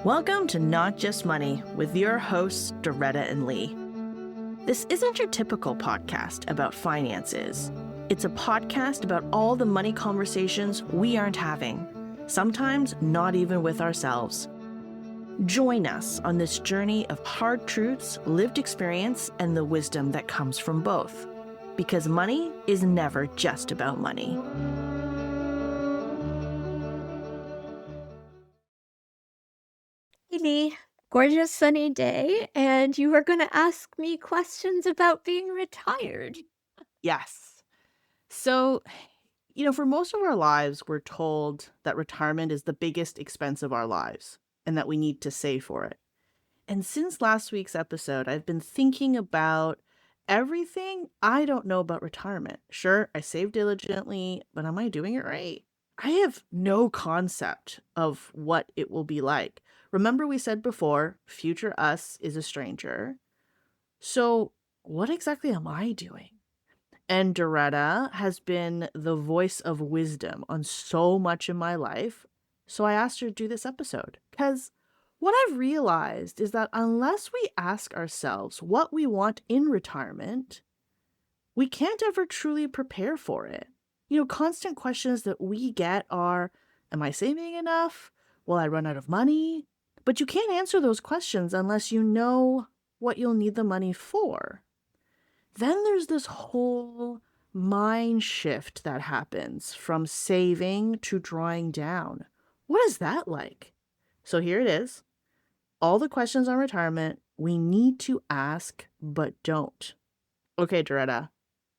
Welcome to Not Just Money with your hosts, Doretta and Lee. This isn't your typical podcast about finances. It's a podcast about all the money conversations we aren't having, sometimes not even with ourselves. Join us on this journey of hard truths, lived experience, and the wisdom that comes from both. Because money is never just about money. Lee, gorgeous sunny day, and you were going to ask me questions about being retired. Yes. So, for most of our lives, we're told that retirement is the biggest expense of our lives and that we need to save for it. And since last week's episode, I've been thinking about everything I don't know about retirement. Sure, I save diligently, but am I doing it right? I have no concept of what it will be like. Remember, we said before, future us is a stranger. So, what exactly am I doing? And Doretta has been the voice of wisdom on so much in my life. So I asked her to do this episode because what I've realized is that unless we ask ourselves what we want in retirement, we can't ever truly prepare for it. Constant questions that we get are, am I saving enough? Will I run out of money? But you can't answer those questions unless you know what you'll need the money for. Then there's this whole mind shift that happens from saving to drawing down. What is that like? So here it is. All the questions on retirement we need to ask but don't. Okay, Doretta,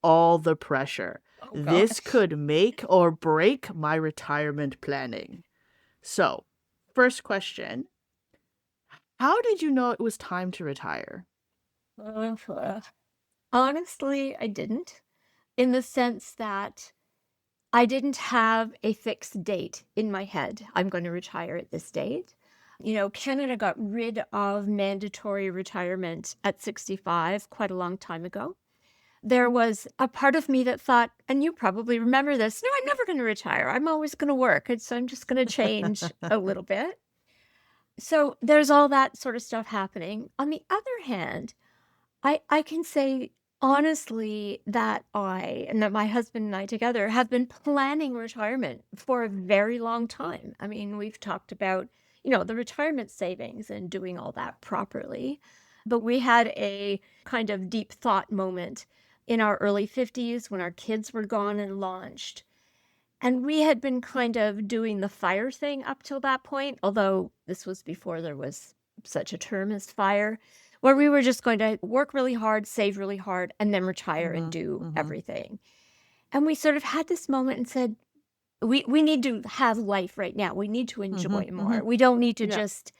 all the pressure. This could make or break my retirement planning. So, first question. How did you know it was time to retire? Honestly, I didn't, in the sense that I didn't have a fixed date in my head. I'm going to retire at this date. Canada got rid of mandatory retirement at 65 quite a long time ago. There was a part of me that thought, and you probably remember this, no, I'm never going to retire. I'm always going to work. So I'm just going to change a little bit. So there's all that sort of stuff happening. On the other hand, I can say honestly that my husband and I together have been planning retirement for a very long time. I mean, we've talked about, the retirement savings and doing all that properly. But we had a kind of deep thought moment in our early 50s when our kids were gone and launched. And we had been kind of doing the FIRE thing up till that point, although this was before there was such a term as FIRE, where we were just going to work really hard, save really hard, and then retire and do everything. And we sort of had this moment and said, we need to have life right now. We need to enjoy more. We don't need to just,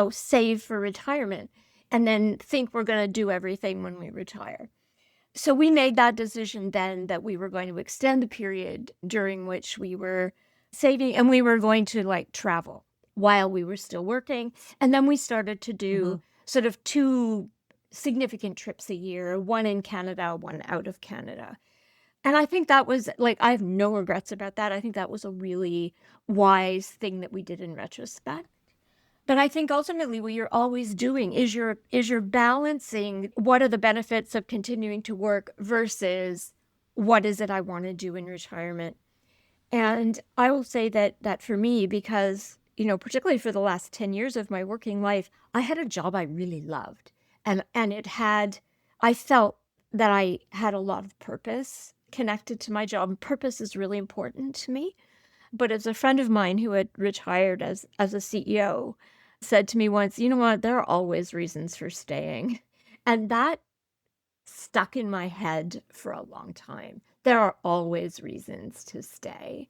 save for retirement and then think we're going to do everything when we retire. So we made that decision then that we were going to extend the period during which we were saving, and we were going to travel while we were still working. And then we started to do sort of 2 significant trips a year, one in Canada, one out of Canada. And I think that was I have no regrets about that. I think that was a really wise thing that we did in retrospect. But I think ultimately what you're always doing is you're balancing what are the benefits of continuing to work versus what is it I want to do in retirement. And I will say that for me, because, particularly for the last 10 years of my working life, I had a job I really loved. And I felt that I had a lot of purpose connected to my job. Purpose is really important to me. But as a friend of mine who had retired as a CEO said to me once, you know what, there are always reasons for staying. And that stuck in my head for a long time. There are always reasons to stay.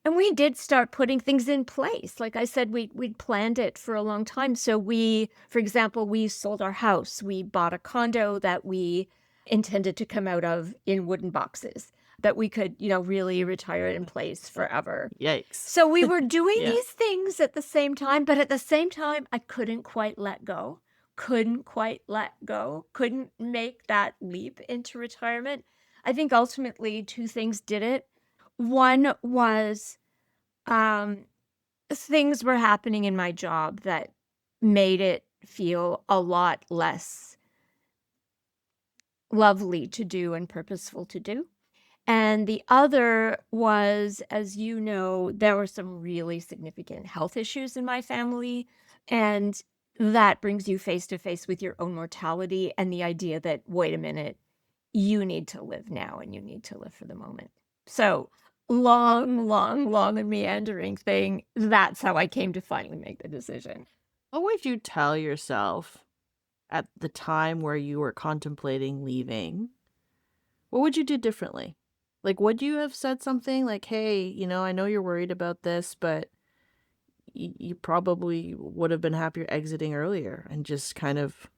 And we did start putting things in place. Like I said, we'd planned it for a long time. So for example, we sold our house. We bought a condo that we intended to come out of in wooden boxes that we could, really retire in place forever. Yikes. So we were doing these things at the same time, but at the same time, I couldn't quite let go. Couldn't make that leap into retirement. I think ultimately 2 things did it. One was things were happening in my job that made it feel a lot less lovely to do and purposeful to do. And the other was, as you know, there were some really significant health issues in my family, and that brings you face to face with your own mortality and the idea that, wait a minute, you need to live now and you need to live for the moment. So, long, long, long and meandering thing. That's how I came to finally make the decision. What would you tell yourself at the time where you were contemplating leaving? What would you do differently? Like, would you have said something like, "Hey, I know you're worried about this, but you probably would have been happier exiting earlier," and just kind of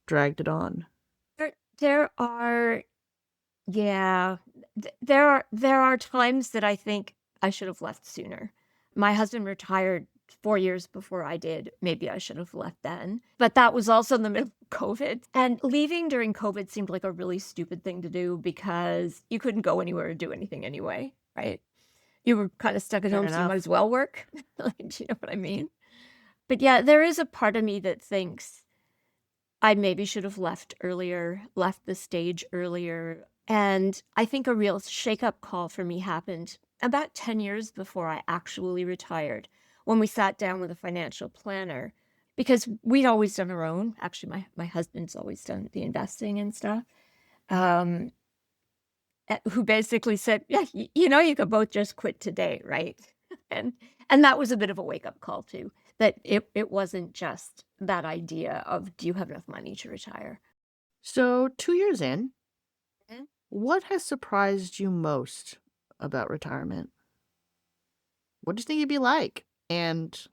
dragged it on? There are Yeah, there are times that I think I should have left sooner. My husband retired 4 years before I did. Maybe I should have left then, but that was also in the middle of COVID, and leaving during COVID seemed like a really stupid thing to do because you couldn't go anywhere or do anything anyway, right? You were kinda stuck at Fair home, so you might enough. as well work. Like, do you know what I mean? But yeah, there is a part of me that thinks I maybe should have left earlier, left the stage earlier. And I think a real shake-up call for me happened about 10 years before I actually retired, when we sat down with a financial planner, because we'd always done our own. Actually, my husband's always done the investing and stuff. Um, who basically said, "Yeah, you could both just quit today, right?" And and that was a bit of a wake-up call too, that it wasn't just that idea of, "Do you have enough money to retire?" So, 2 years in, Mhm. what has surprised you most about retirement? What do you think it'd be like? And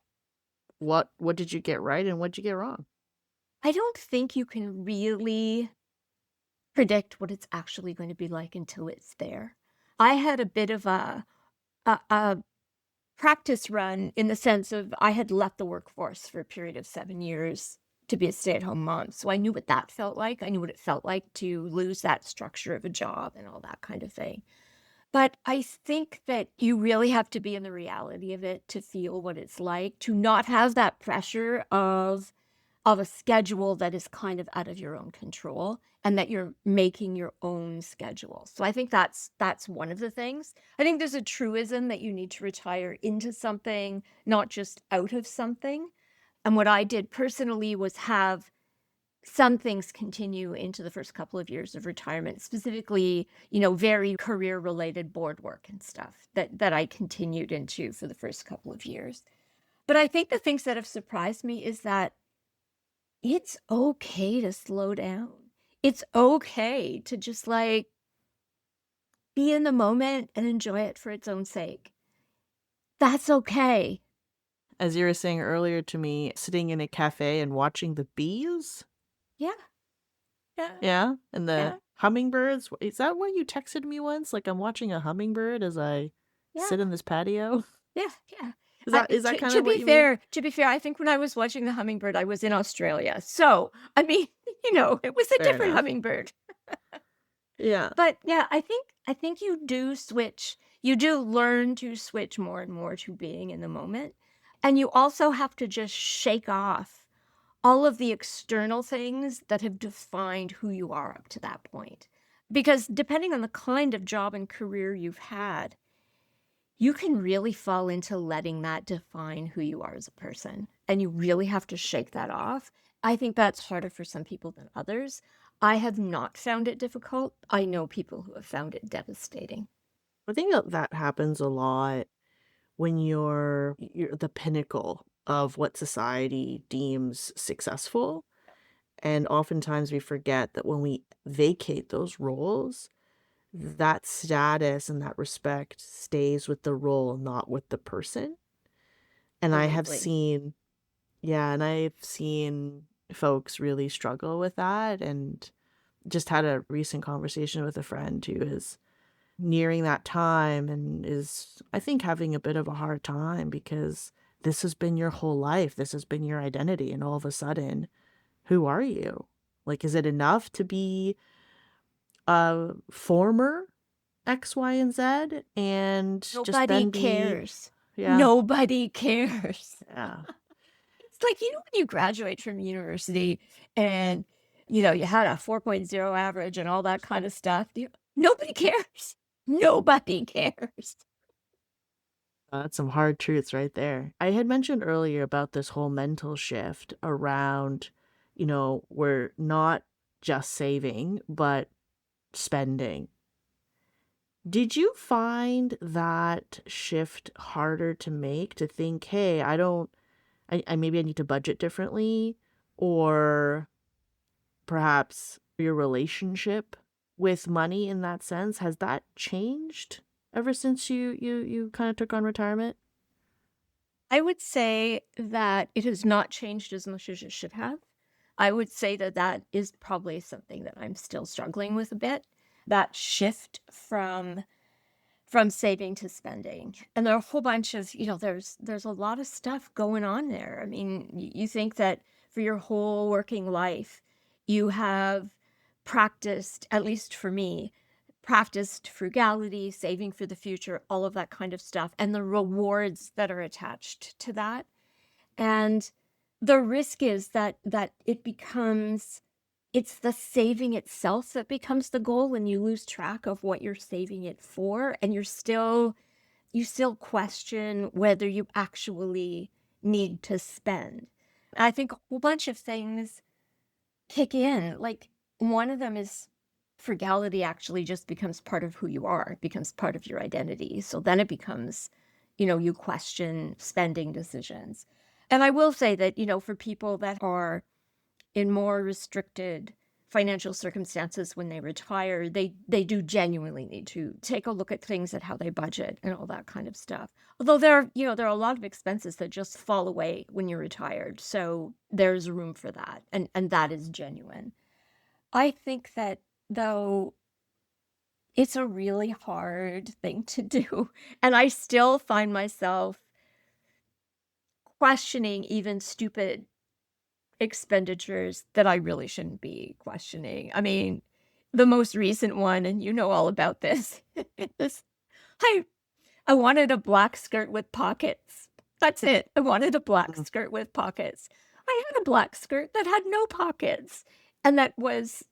what did you get right and what did you get wrong? I don't think you can really predict what it's actually going to be like until it's there. I had a bit of a practice run in the sense of I had left the workforce for a period of 7 years to be a stay-at-home mom, so I knew what that felt like. I knew what it felt like to lose that structure of a job and all that kind of thing. But I think that you really have to be in the reality of it to feel what it's like, to not have that pressure of a schedule that is kind of out of your own control and that you're making your own schedule. So I think that's one of the things. I think there's a truism that you need to retire into something, not just out of something. And what I did personally was have some things continue into the first couple of years of retirement, specifically, very career related board work and stuff that I continued into for the first couple of years. But I think the things that have surprised me is that it's okay to slow down. It's okay to just, like, be in the moment and enjoy it for its own sake. That's okay. As you were saying earlier to me, sitting in a cafe and watching the bees? Yeah, yeah, Yeah, and the yeah, hummingbirds. Is that what you texted me once? Like, I'm watching a hummingbird as I yeah, sit in this patio? yeah, yeah. Is I that to kinda what be you mean? fair to be fair, I think when I was watching the hummingbird, I was in Australia. So, I mean, it was a Fair different enough. hummingbird. Yeah. But, yeah, I think you do switch. You do learn to switch more and more to being in the moment, and you also have to just shake off all of the external things that have defined who you are up to that point. Because depending on the kind of job and career you've had, you can really fall into letting that define who you are as a person. And you really have to shake that off. I think that's harder for some people than others. I have not found it difficult. I know people who have found it devastating. I think that happens a lot when you're the pinnacle of what society deems successful, and oftentimes we forget that when we vacate those roles, that status and that respect stays with the role, not with the person. And I have Absolutely. seen Yeah, and I've seen folks really struggle with that, and just had a recent conversation with a friend who is nearing that time and is, I think, having a bit of a hard time because this has been your whole life. This has been your identity. And all of a sudden, who are you? Like, is it enough to be a former X, Y, and Z and just Nobody then be, cares. yeah, Nobody cares. yeah. It's like, when you graduate from university and, you had a 4.0 average and all that kind of stuff, nobody cares. Nobody cares. That's some hard truths right there. I had mentioned earlier about this whole mental shift around, we're not just saving, but spending. Did you find that shift harder to make to think, hey, I maybe I need to budget differently, or perhaps your relationship with money in that sense, has that changed ever since you kind of took on retirement? I would say that it has not changed as much as it should have. I would say that that is probably something that I'm still struggling with a bit. That shift from saving to spending. And there are a whole bunch of, there's a lot of stuff going on there. I mean, you think that for your whole working life, you have practiced, at least for me, practiced frugality, saving for the future, all of that kind of stuff, and the rewards that are attached to that. And the risk is that it's the saving itself that becomes the goal, and you lose track of what you're saving it for, and you still question whether you actually need to spend. I think a whole bunch of things kick in. Like, one of them is frugality actually just becomes part of who you are, it becomes part of your identity. So then it becomes, you question spending decisions. And I will say that, for people that are in more restricted financial circumstances when they retire, they do genuinely need to take a look at things at how they budget and all that kind of stuff. Although there are a lot of expenses that just fall away when you're retired. So there's room for that. And that is genuine. I think that, though, it's a really hard thing to do. And I still find myself questioning even stupid expenditures that I really shouldn't be questioning. I mean, the most recent one, and you know all about this, is I I wanted a black skirt with pockets. That's it. I wanted a black Mm. skirt with pockets. I had a black skirt that had no pockets, and that was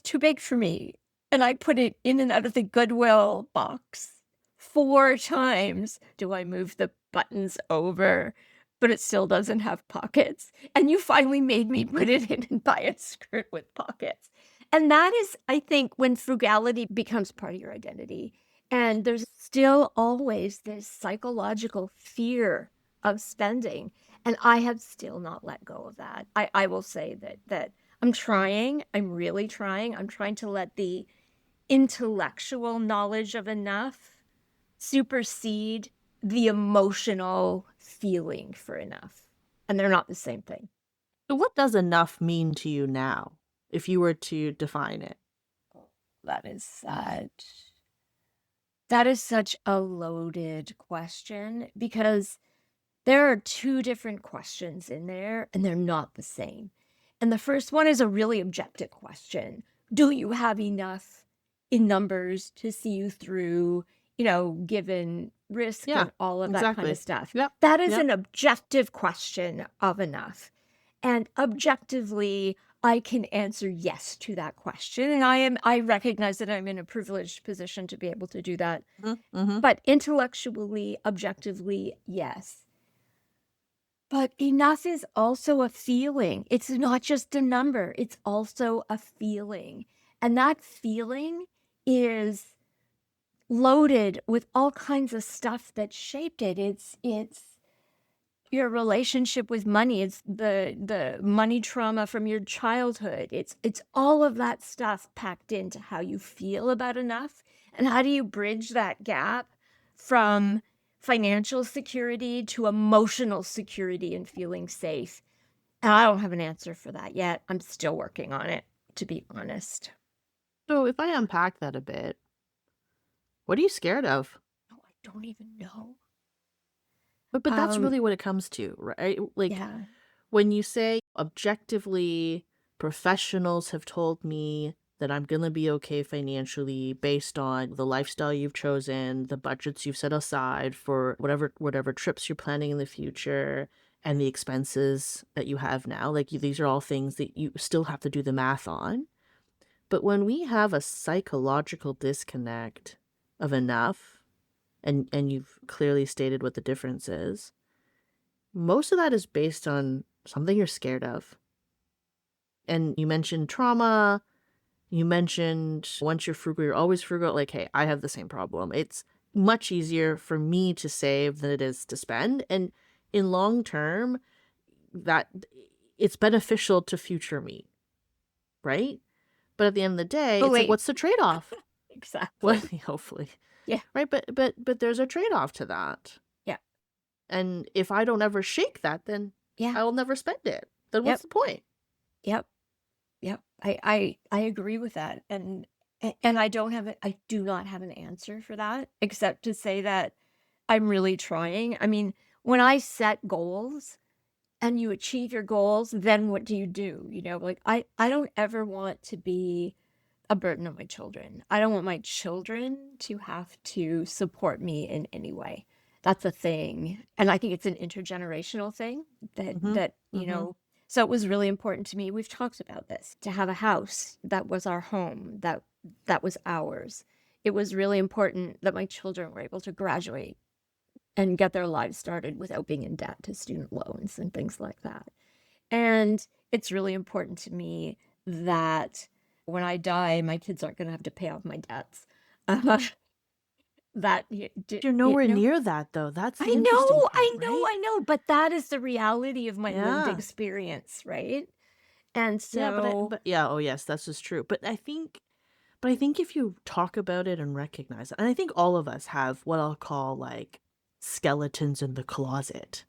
too big for me, and I put it in and out of the Goodwill box 4 times. Do I move the buttons over? But it still doesn't have pockets, and you finally made me put it in and buy a skirt with pockets. And that is, I think, when frugality becomes part of your identity, and there's still always this psychological fear of spending, and I have still not let go of that. I will say that I'm trying, I'm really trying. I'm trying to let the intellectual knowledge of enough supersede the emotional feeling for enough, and they're not the same thing. So what does enough mean to you now, if you were to define it? That is such a loaded question because there are 2 different questions in there, and they're not the same. And the first one is a really objective question. Do you have enough in numbers to see you through, given risk Yeah, and all of that kind of exactly. stuff? Yep, That is yep. an objective question of enough. And objectively, I can answer yes to that question. And I recognize that I'm in a privileged position to be able to do that. Mhm, mhm. But intellectually, objectively, yes. But enough is also a feeling. It's not just a number, it's also a feeling. And that feeling is loaded with all kinds of stuff that shaped it. It's your relationship with money, it's the money trauma from your childhood. It's all of that stuff packed into how you feel about enough, and how do you bridge that gap from financial security to emotional security and feeling safe. And I don't have an answer for that yet. I'm still working on it, to be honest. So if I unpack that a bit, what are you scared of? Oh, I don't even know. But that's Um, really what it comes to, right? Like, yeah. when you say objectively, professionals have told me that I'm gonna be okay financially based on the lifestyle you've chosen, the budgets you've set aside for whatever trips you're planning in the future, and the expenses that you have now. Like, these are all things that you still have to do the math on. But when we have a psychological disconnect of enough, and you've clearly stated what the difference is, most of that is based on something you're scared of. And you mentioned trauma. You mentioned once you're frugal, you're always frugal. Like, hey, I have the same problem. It's much easier for me to save than it is to spend. And in long term, that it's beneficial to future me, right? But at the end of the day, But it's like, wait, what's the trade-off? Well, exactly. hopefully, Yeah, right? But there's a trade-off to that. yeah, And if I don't ever shake that, then yeah, I will never spend it. Then what's yep, the point? yep, yep. I agree with that, and I do not have an answer for that, except to say that I'm really trying. I mean, when I set goals and you achieve your goals, then what do? You know, like, I don't ever want to be a burden on my children. I don't want my children to have to support me in any way. That's a thing, and I think it's an intergenerational thing Mhm. you Mhm. know, so it was really important to me, we've talked about this, to have a house that was our home, that was ours. It was really important that my children were able to graduate and get their lives started without being in debt to student loans and things like that. And it's really important to me that when I die, my kids aren't gonna have to pay off my debts. Uh, that You're you nowhere know? near that, though. That's the interesting part, right? I know, but that is the reality of my lived Yeah. experience, right? And Yeah, so but yeah, oh, yes, that's just true. But I think if you talk about it and recognize it, and I think all of us have what I'll call, like, skeletons in the closet.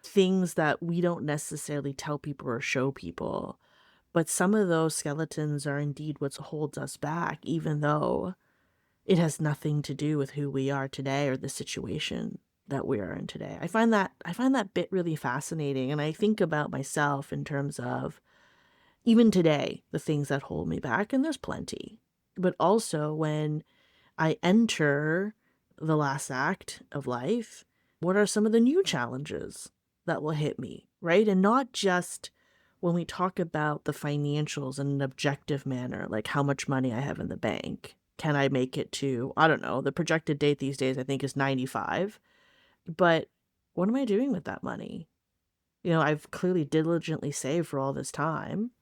Things that we don't necessarily tell people or show people, but some of those skeletons are indeed what holds us back, even though it has nothing to do with who we are today or the situation that we are in today. I find that bit really fascinating, and I think about myself in terms of even today, the things that hold me back, and there's plenty. But also when I enter the last act of life, what are some of the new challenges that will hit me, right? And not just when we talk about the financials in an objective manner, like how much money I have in the bank. Can I make it to, I don't know, the projected date these days I think is 95. But what am I doing with that money? I've clearly diligently saved for all this time,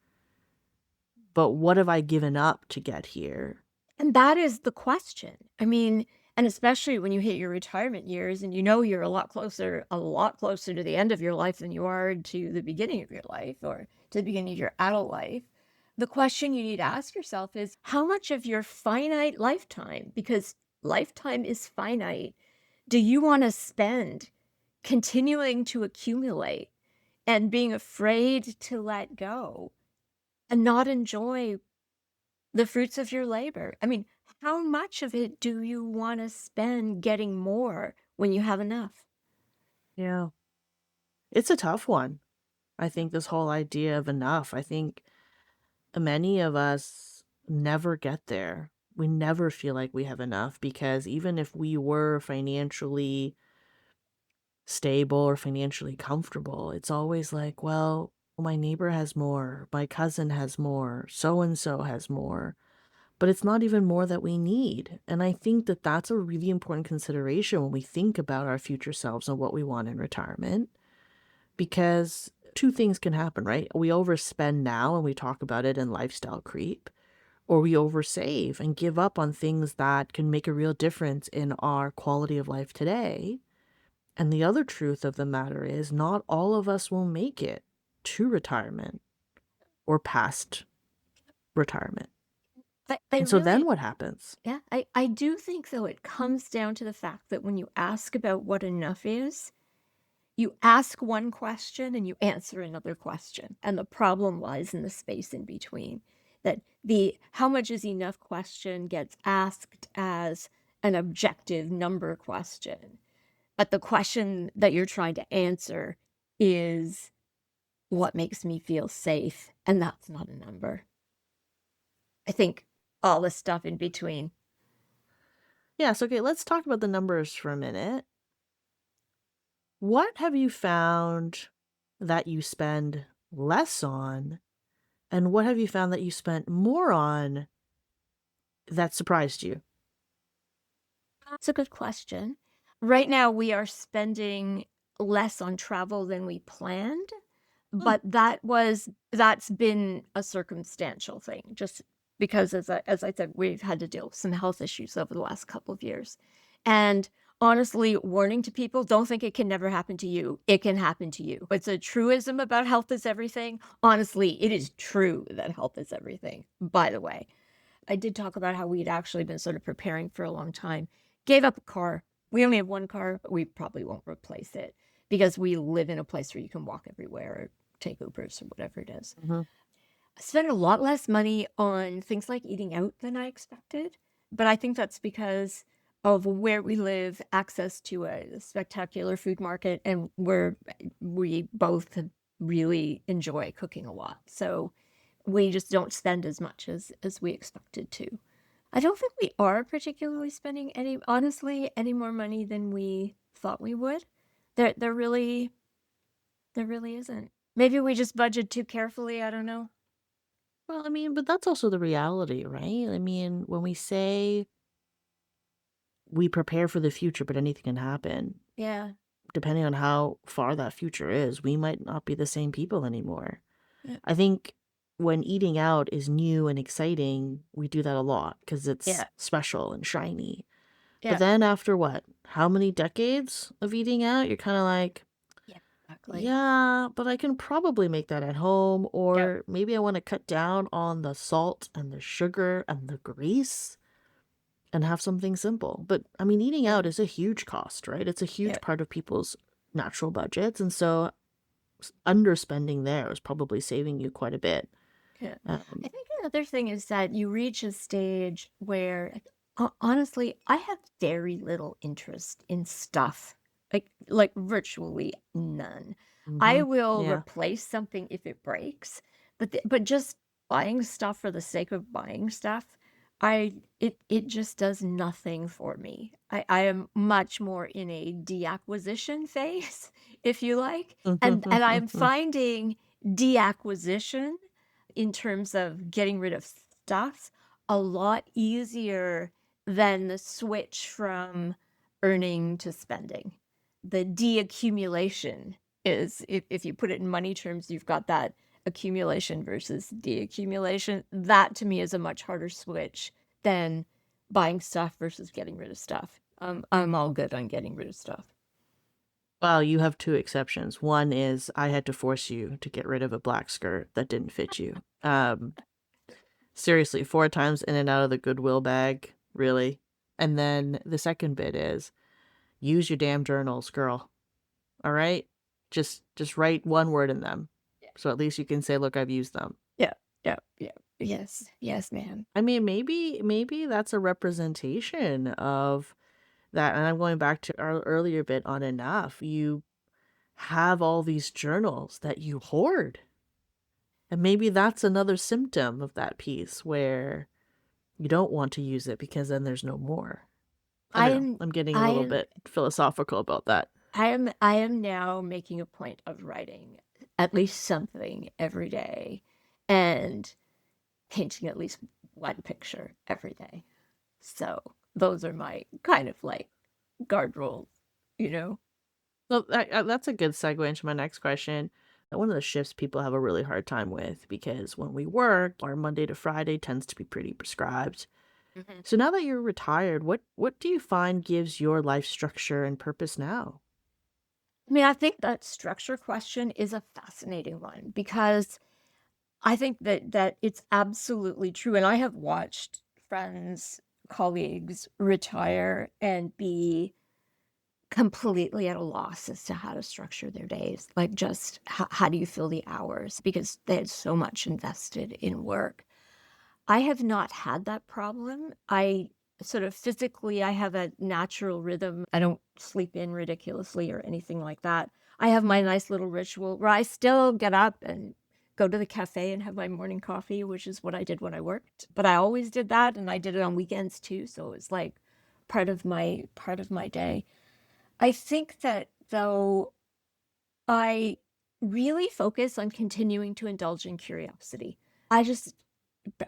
but what have I given up to get here? and that is the question. I mean, and especially when you hit your retirement years and you know you're a lot closer to the end of your life than you are to the beginning of your life or to the beginning of your adult life. The question you need to ask yourself is how much of your finite lifetime, because lifetime is finite, do you want to spend continuing to accumulate and being afraid to let go and not enjoy the fruits of your labor? I mean, how much of it do you want to spend getting more when you have enough? Yeah. It's a tough one. I think this whole idea of enough, I think many of us never get there. We never feel like we have enough because even if we were financially stable or financially comfortable, it's always like, well, my neighbor has more, my cousin has more, so and so has more, but it's not even more that we need. And I think that that's a really important consideration when we think about our future selves and what we want in retirement. Because two things can happen, right? We overspend now and we talk about it in lifestyle creep, or we oversave and give up on things that can make a real difference in our quality of life today. And the other truth of the matter is, not all of us will make it to retirement or past retirement. I And so then really, what happens? yeah, I do think though it comes down to the fact that when you ask about what enough is, you ask one question and you answer another question. And the problem lies in the space in between. That the how much is enough question gets asked as an objective number question. But the question that you're trying to answer is what makes me feel safe? And that's not a number. I think all the stuff in between. Yeah, so okay, let's talk about the numbers for a minute. What have you found? that you spend less on? And what have you found that you spent more on that surprised you? That's a good question. Right now, we are spending less on travel than we planned, Mm, but that's been a circumstantial thing, just because as I said, we've had to deal with some health issues over the last couple of years. And honestly, warning to people, don't think it can never happen to you. It can happen to you. It's a truism about health is everything. Honestly, it is true that health is everything, by the way. I did talk about how we'd actually been sort of preparing for a long time. Gave up a car. We only have one car, but we probably won't replace it because we live in a place where you can walk everywhere or take Ubers or whatever it is. mhm. I spent a lot less money on things like eating out than I expected, but I think that's because of where we live, access to a spectacular food market, and we both really enjoy cooking a lot. So we just don't spend as much as we expected to. I don't think we are particularly spending any more money than we thought we would. There really isn't. Maybe we just budget too carefully, I don't know. Well, I mean, but that's also the reality, right? I mean, when we say we prepare for the future, but anything can happen, Yeah. depending on how far that future is, we might not be the same people anymore. Yeah. I think when eating out is new and exciting, we do that a lot because it's Yeah. special and shiny. But Yeah. then after what? How many decades of eating out? You're kind of like, Yeah. Exactly. yeah, but I can probably make that at home, Yep. or maybe I want to cut down on the salt and the sugar and the grease and have something simple. But I mean, eating Yeah. out is a huge cost, right? It's a Yeah. huge part of people's natural budgets. And so underspending there is probably saving you quite a bit. Yeah. I Um, think another thing is that you reach a stage where, honestly, I have very little interest in stuff, like virtually none. I mhm, will yeah. replace something if it breaks, but just buying stuff for the sake of buying stuff, it just does nothing for me. I am much more in a deacquisition phase, if you like, and I'm finding deacquisition in terms of getting rid of stuff a lot easier than the switch from earning to spending. The deaccumulation is, if you put it in money terms, you've got that accumulation versus deaccumulation. That to me is a much harder switch than buying stuff versus getting rid of stuff. I'm all good on getting rid of stuff. Well, you have two exceptions. One is I had to force you to get rid of a black skirt that didn't fit you. Seriously, 4 times in and out of the Goodwill bag, really? And then the second bit is use your damn journals, girl. All right? Just write one word in them. Yeah, So at least you can say, "Look, I've used them." yeah, yeah, yeah. Yes, yes, ma'am. I mean, maybe that's a representation of that, and I'm going back to our earlier bit on enough. You have all these journals that you hoard. And maybe that's another symptom of that piece where you don't want to use it because then there's no more. I I don't know. am, I'm getting a I little am bit philosophical about that. I am now making a point of writing at least something every day and painting at least one picture every day. So those are my kind of like guard rules, you know? So that's a good segue into my next question. One of the shifts people have a really hard time with because when we work, our Monday to Friday tends to be pretty prescribed. Mhm. So now that you're retired, what do you find gives your life structure and purpose now? I mean, I think that structure question is a fascinating one because I think that it's absolutely true. And I have watched friends, colleagues retire and be completely at a loss as to how to structure their days. Like, just how do you fill the hours? Because they had so much invested in work. I have not had that problem. I sort of physically, I have a natural rhythm. I don't sleep in ridiculously or anything like that. I have my nice little ritual where I still get up and go to the cafe and have my morning coffee, which is what I did when I worked. But I always did that and I did it on weekends too, so it was like part of my day. I think that though I really focus on continuing to indulge in curiosity. I just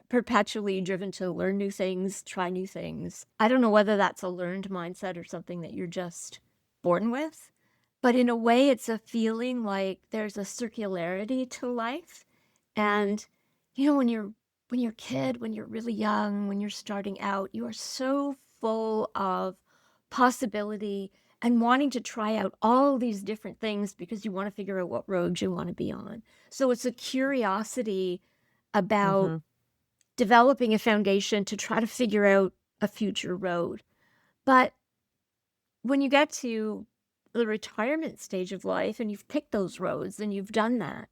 perpetually driven to learn new things, try new things. I don't know whether that's a learned mindset or something that you're just born with, but in a way, it's a feeling like there's a circularity to life. And when you're a kid, when you're really young, when you're starting out, you are so full of possibility and wanting to try out all these different things because you want to figure out what road you want to be on. So it's a curiosity about Mhm. developing a foundation to try to figure out a future road. But when you get to the retirement stage of life and you've picked those roads and you've done that,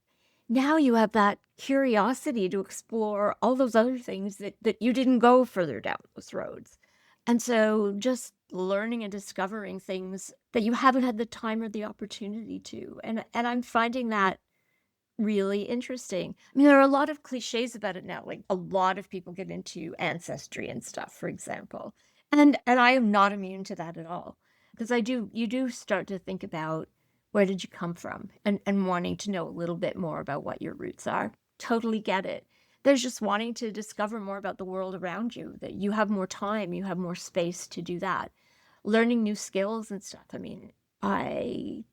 now you have that curiosity to explore all those other things that you didn't go further down those roads. And so just learning and discovering things that you haven't had the time or the opportunity to. And I'm finding that really interesting. I mean, there are a lot of cliches about it now. Like a lot of people get into ancestry and stuff, for example. And I am not immune to that at all. Because you do start to think about where did you come from and wanting to know a little bit more about what your roots are. Totally get it. There's just wanting to discover more about the world around you, that you have more time, you have more space to do that. Learning new skills and stuff. I mean, I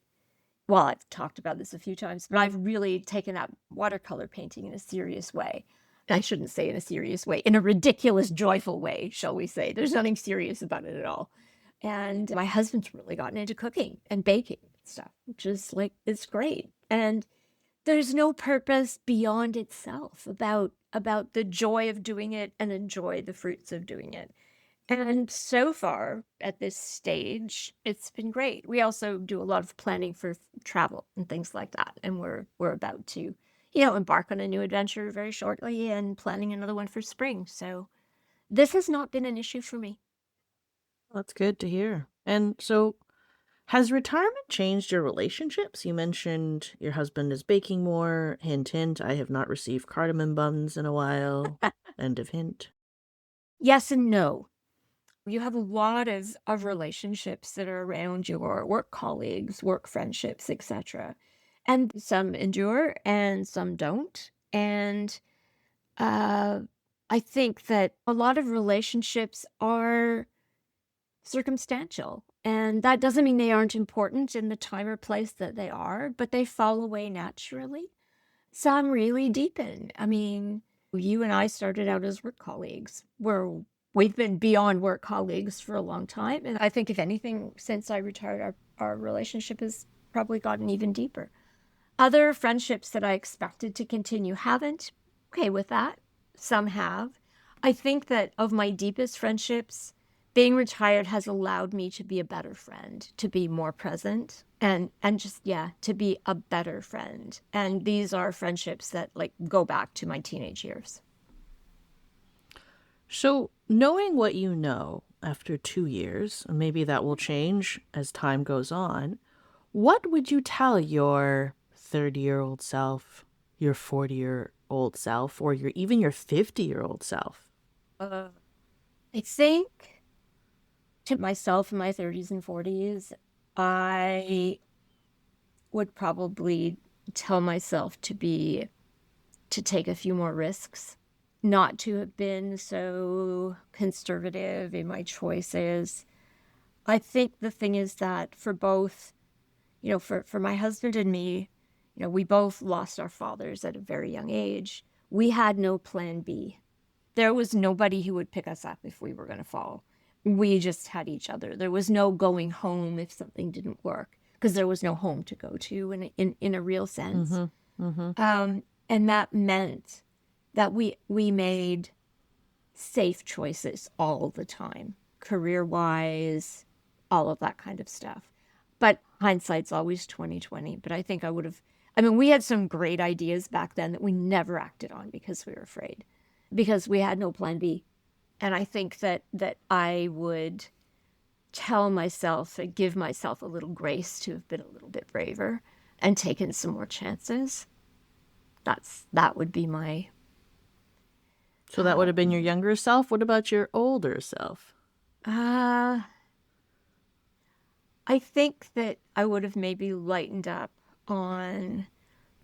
well, I've talked about this a few times, but I've really taken up watercolor painting in a serious way. I shouldn't say in a serious way, in a ridiculous, joyful way, shall we say. There's nothing serious about it at all. And my husband's really gotten into cooking and baking and stuff, which is like, it's great. And there's no purpose beyond itself about the joy of doing it and enjoy the fruits of doing it. And so far at this stage, it's been great. We also do a lot of planning for travel and things like that. And we're about to, embark on a new adventure very shortly and planning another one for spring. So this has not been an issue for me. That's good to hear. And so, has retirement changed your relationships? You mentioned your husband is baking more. Hint, hint. I have not received cardamom buns in a while. End of hint. Yes and no. You have a lot of relationships that are around your work colleagues, work friendships, etc. And some endure and some don't. And Uh, I think that a lot of relationships are circumstantial, and that doesn't mean they aren't important in the time or place that they are, but they fall away naturally. Some really deepen. I mean, you and I started out as work colleagues, where we've been beyond work colleagues for a long time. And I think, if anything, since I retired, our relationship has probably gotten even deeper. Other friendships that I expected to continue haven't. Okay with that. Some have. I think that of my deepest friendships, being retired has allowed me to be a better friend, to be more present and just to be a better friend. And these are friendships that like go back to my teenage years. So, knowing what you know after 2 years, and maybe that will change as time goes on, what would you tell your 30-year-old self, your 40-year-old self, or even your 50-year-old self? Uh, I think to myself in my 30s and 40s, I would probably tell myself to take a few more risks, not to have been so conservative in my choices. I think the thing is that for both, for my husband and me, we both lost our fathers at a very young age. We had no plan B. There was nobody who would pick us up if we were going to fall. We just had each other. There was no going home if something didn't work because there was no home to go to in a real sense. Mm-hmm. Mm-hmm. And that meant that we made safe choices all the time, career-wise, all of that kind of stuff. But hindsight's always 2020. But I think I mean, we had some great ideas back then that we never acted on because we were afraid, because we had no plan B. And I think that I would tell myself and give myself a little grace to have been a little bit braver and taken some more chances. That would be my So that would have been your um younger self. What about your older self? uh I think that I would have maybe lightened up on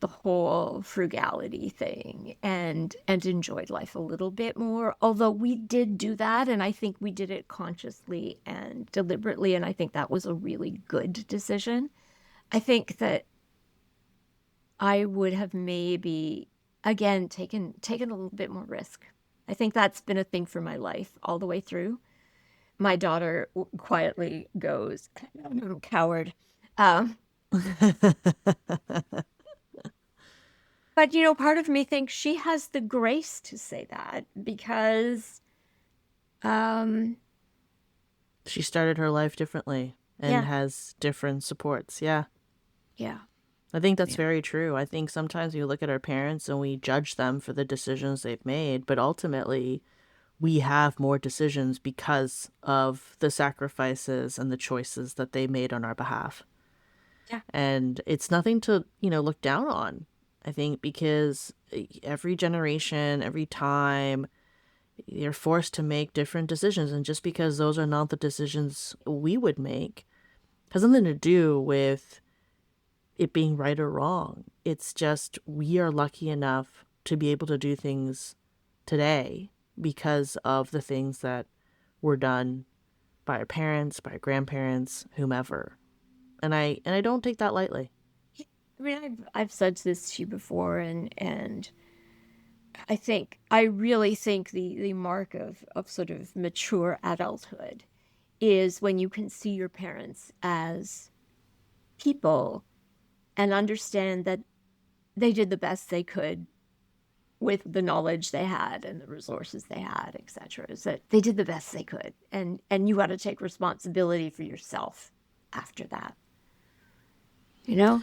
the whole frugality thing and enjoyed life a little bit more. Although we did do that, and I think we did it consciously and deliberately, and I think that was a really good decision. I think that I would have maybe again taken a little bit more risk. I think that's been a thing for my life all the way through. My daughter quietly goes, coward. Um, but, part of me thinks she has the grace to say that because, um, She started her life differently and yeah, has different supports. Yeah. yeah, I think that's yeah, very true. I think sometimes we look at our parents and we judge them for the decisions they've made, but ultimately we have more decisions because of the sacrifices and the choices that they made on our behalf. yeah, And it's nothing to, look down on. I think because every generation, every time, you're forced to make different decisions. And just because those are not the decisions we would make has nothing to do with it being right or wrong. It's just we are lucky enough to be able to do things today because of the things that were done by our parents, by our grandparents, whomever. And I don't take that lightly. I mean, I've said this to you before, and I really think the mark of sort of mature adulthood is when you can see your parents as people and understand that they did the best they could with the knowledge they had and the resources they had, etc. Is that they did the best they could, and you got to take responsibility for yourself after that. You know,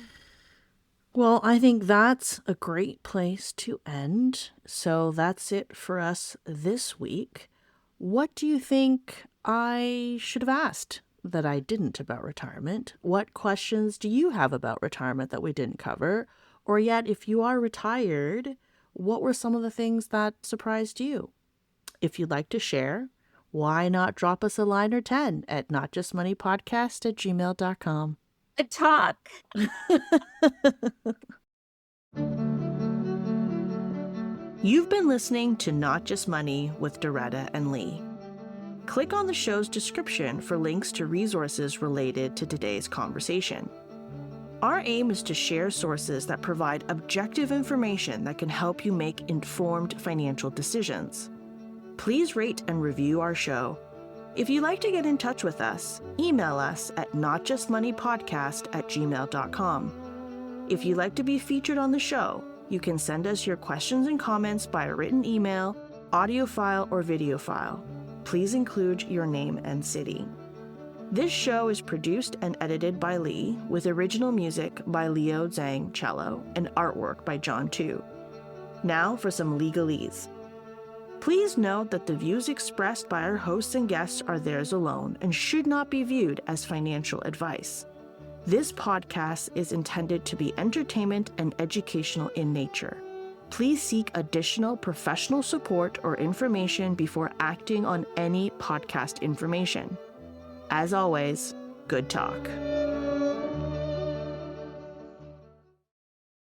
Well, I think that's a great place to end. So that's it for us this week. What do you think I should have asked that I didn't about retirement? What questions do you have about retirement that we didn't cover? Or yet, if you are retired, what were some of the things that surprised you? If you'd like to share, why not drop us a line or 10 at notjustmoneypodcast@gmail.com. a talk. You've been listening to Not Just Money with Doretta and Lee. Click on the show's description for links to resources related to today's conversation. Our aim is to share sources that provide objective information that can help you make informed financial decisions. Please rate and review our show. If you'd like to get in touch with us, email us at notjustmoneypodcast@gmail.com. If you'd like to be featured on the show, you can send us your questions and comments by a written email, audio file, or video file. Please include your name and city. This show is produced and edited by Lee, with original music by Leo Zhang cello and artwork by John Tu. Now for some legalese. Please note that the views expressed by our hosts and guests are theirs alone and should not be viewed as financial advice. This podcast is intended to be entertainment and educational in nature. Please seek additional professional support or information before acting on any podcast information. As always, good talk.